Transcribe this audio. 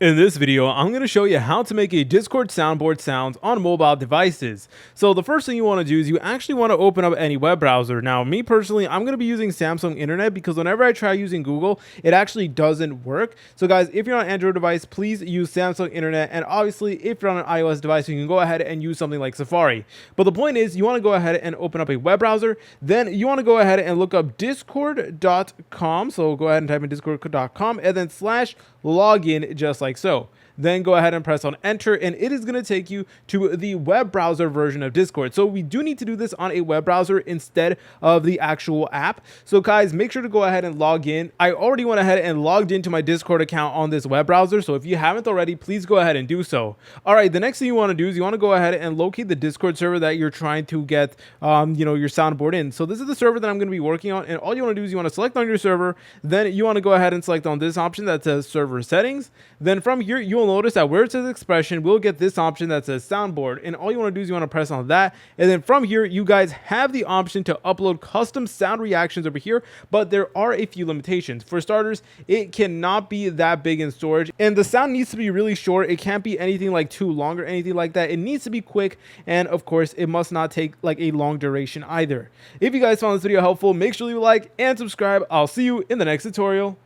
In this video, I'm going to show you how to make a Discord soundboard sounds on mobile devices. So the first thing you want to do is you actually want to open up any web browser. Now, me personally, I'm going to be using Samsung Internet because whenever I try using Google, it actually doesn't work. So guys, if you're on an Android device, please use Samsung Internet. And obviously, if you're on an iOS device, you can go ahead and use something like Safari. But the point is, you want to go ahead and open up a web browser. Then you want to go ahead and look up discord.com. So go ahead and type in discord.com and then /login just like so. Then go ahead and press on enter, and it is going to take you to the web browser version of Discord. So we do need to do this on a web browser instead of the actual app. So guys, make sure to go ahead and log in. I already went ahead and logged into my Discord account on this web browser. So if you haven't already, please go ahead and do so. All right, the next thing you want to do is you want to go ahead and locate the Discord server that you're trying to get your soundboard in. So this is the server that I'm going to be working on, and all you want to do is you want to select on your server. Then you want to go ahead and select on this option that says server settings. Then from here, you'll notice that where it says expression, we'll get this option that says soundboard, and all you want to do is you want to press on that. And then from here, you guys have the option to upload custom sound reactions over here, but there are a few limitations. For starters, it cannot be that big in storage, and the sound needs to be really short. It can't be anything like too long or anything like that. It needs to be quick, and of course, it must not take like a long duration either. If you guys found this video helpful, make sure you leave a like and subscribe. I'll see you in the next tutorial.